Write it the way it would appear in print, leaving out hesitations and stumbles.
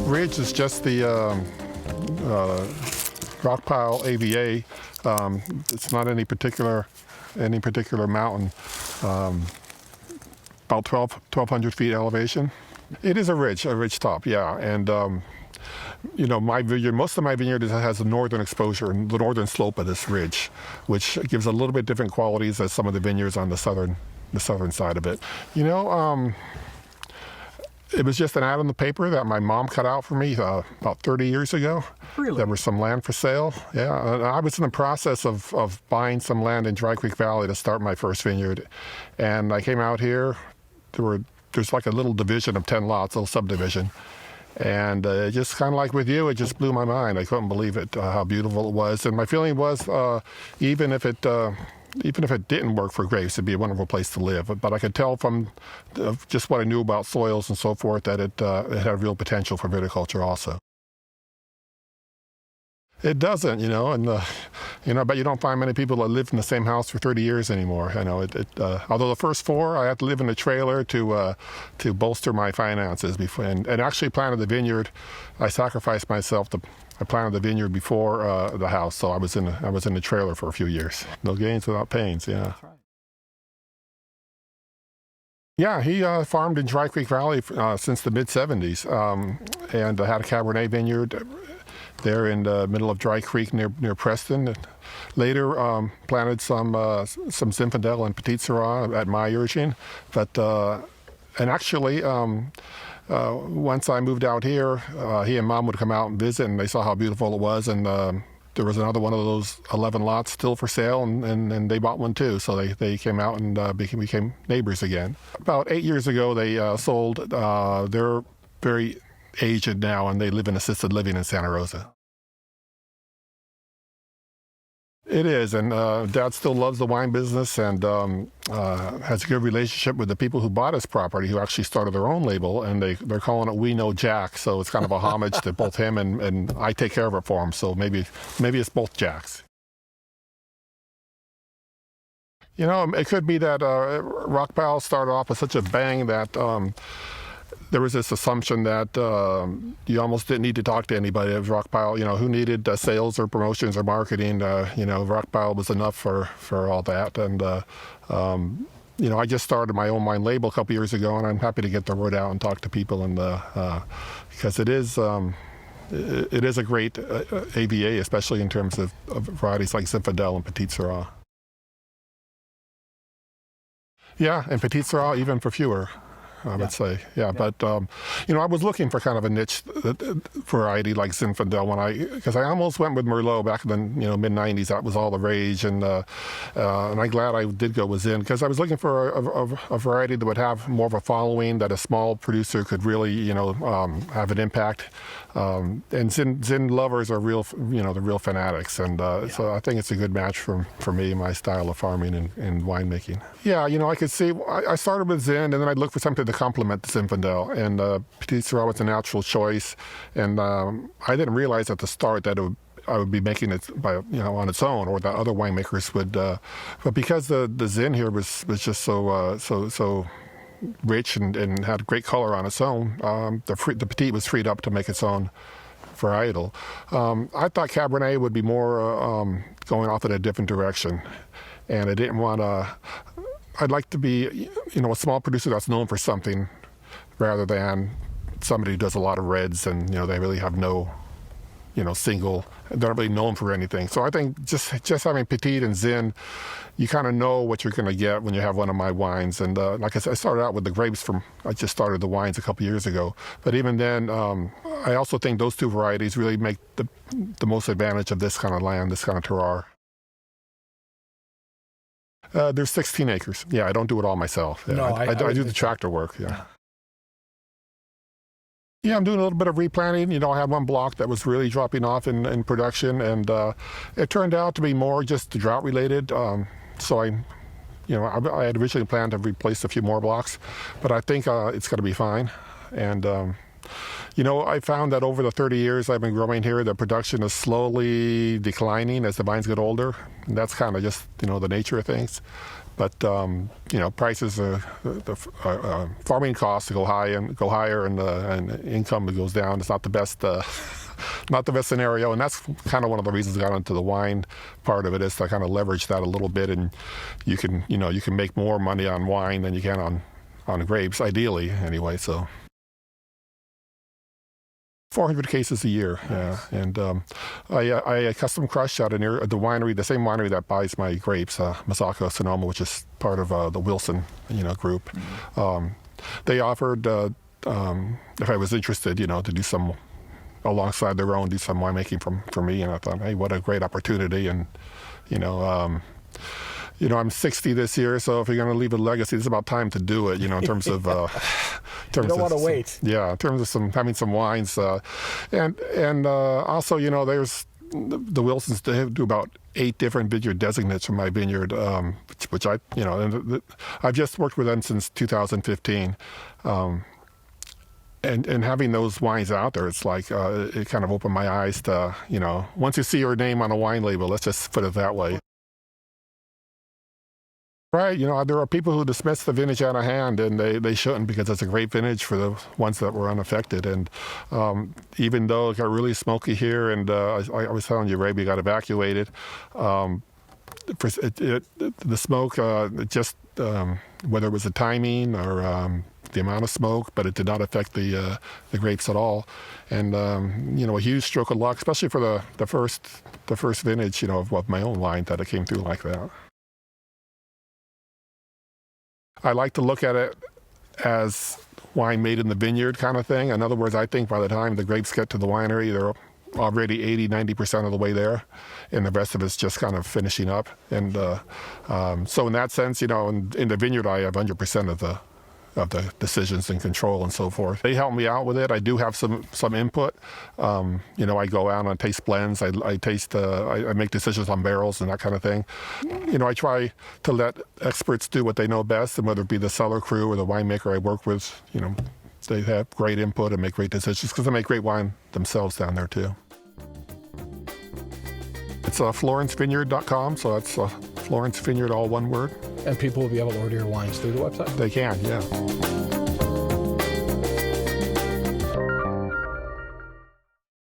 Ridge is just the Rockpile AVA. It's not any particular mountain. About 1,200 feet elevation. It is a ridge top, yeah. And my vineyard, most of my vineyard has the northern exposure and the northern slope of this ridge, which gives a little bit different qualities as some of the vineyards on the southern side of it. It was just an ad in the paper that my mom cut out for me about 30 years ago. Really? There was some land for sale. Yeah, and I was in the process of buying some land in Dry Creek Valley to start my first vineyard. And I came out here. There's like a little division of 10 lots, a little subdivision. And just kind of like with you, it just blew my mind. I couldn't believe it, how beautiful it was. And my feeling was, even if it didn't work for grapes, it'd be a wonderful place to live. But I could tell from just what I knew about soils and so forth that it had real potential for viticulture also. It doesn't, I bet you don't find many people that live in the same house for 30 years anymore. Although the first 4, I had to live in a trailer to bolster my finances before, and actually planted the vineyard. I sacrificed myself I planted the vineyard before the house, so I was in the trailer for a few years. No gains without pains, yeah. That's right. Yeah, he farmed in Dry Creek Valley since the mid-'70s, and had a Cabernet vineyard there in the middle of Dry Creek near Preston. Later planted some Zinfandel and Petite Sirah at my urging, and actually. Once I moved out here, he and Mom would come out and visit, and they saw how beautiful it was, and there was another one of those 11 lots still for sale, and they bought one too, so they came out and became neighbors again. About 8 years ago, they sold. They're very aged now, and they live in assisted living in Santa Rosa. It is, and Dad still loves the wine business and has a good relationship with the people who bought his property, who actually started their own label, and they're calling it We Know Jack, so it's kind of a homage to both him and I take care of it for him, so maybe it's both Jacks. It could be that Rockpile started off with such a bang that there was this assumption that you almost didn't need to talk to anybody. It was Rockpile, who needed sales or promotions or marketing. Rockpile was enough for all that. And, I just started my own wine label a couple years ago, and I'm happy to get the word out and talk to people. And because it is a great AVA, especially in terms of varieties like Zinfandel and Petite Sirah. Yeah, and Petite Sirah even for fewer. I would say, yeah. But I was looking for kind of a niche variety like Zinfandel because I almost went with Merlot back in the mid '90s. That was all the rage, and I'm glad I did go with Zin because I was looking for a variety that would have more of a following, that a small producer could really have an impact. And Zin lovers are real, the real fanatics, and so I think it's a good match for me, my style of farming and winemaking. Yeah, I could see. I started with Zin, and then I'd look for something to complement the Zinfandel, and Petite Sirah was a natural choice. And I didn't realize at the start that I would be making it on its own, or that other winemakers would. But because the Zin here was just so rich and had great color on its own, the Petite was freed up to make its own varietal. I thought Cabernet would be more going off in a different direction, and I didn't want to. I'd like to be, a small producer that's known for something, rather than somebody who does a lot of reds and they really have no, single. They're not really known for anything. So I think just having Petite and Zin, you kind of know what you're going to get when you have one of my wines. And like I said, I started out with the grapes I just started the wines a couple years ago. But even then, I also think those two varieties really make the most advantage of this kind of land, this kind of terroir. There's 16 acres. Yeah, I don't do it all myself. Yeah, No, I do the tractor work, yeah. Yeah, I'm doing a little bit of replanting. I had one block that was really dropping off in production, and it turned out to be more just drought related. So I had originally planned to replace a few more blocks, but I think it's going to be fine. And I found that over the 30 years I've been growing here, the production is slowly declining as the vines get older. And that's kind of just, the nature of things. But prices, farming costs go higher, and income goes down. It's not the best. Not the best scenario, and that's kind of one of the reasons I got into the wine part of it, is to kind of leverage that a little bit, and you can make more money on wine than you can on grapes, ideally anyway. So 400 cases a year, yeah. And I custom crush out near the winery, the same winery that buys my grapes, Masako Sonoma, which is part of the Wilson group. They offered if I was interested, to do some alongside their own, do some winemaking for me, and I thought, hey, what a great opportunity. And I'm 60 this year, so if you're going to leave a legacy, it's about time to do it. In terms of you don't want to wait. Yeah, in terms of having some wines, and also, there's the Wilsons. They do about 8 different vineyard designates from my vineyard, which I, I've just worked with them since 2015. And having those wines out there, it's like it kind of opened my eyes to, once you see your name on a wine label, let's just put it that way. Right, there are people who dismiss the vintage out of hand, and they shouldn't, because it's a great vintage for the ones that were unaffected. And even though it got really smoky here, and I was telling you, Arabia got evacuated, the smoke, whether it was the timing or the amount of smoke, but it did not affect the grapes at all. And a huge stroke of luck, especially for the first vintage, of my own wine, that it came through like that. I like to look at it as wine made in the vineyard kind of thing. In other words, I think by the time the grapes get to the winery, they're already 80-90% of the way there, and the rest of it's just kind of finishing up. And so in that sense, in the vineyard, I have 100% of the decisions and control and so forth. They help me out with it. I do have some input. I go out and taste blends. I make decisions on barrels and that kind of thing. I try to let experts do what they know best, and whether it be the cellar crew or the winemaker I work with, they have great input and make great decisions, because they make great wine themselves down there too. It's FlorenceVineyard.com, so that's Florence Vineyard, all one word. And people will be able to order your wines through the website? They can, yeah.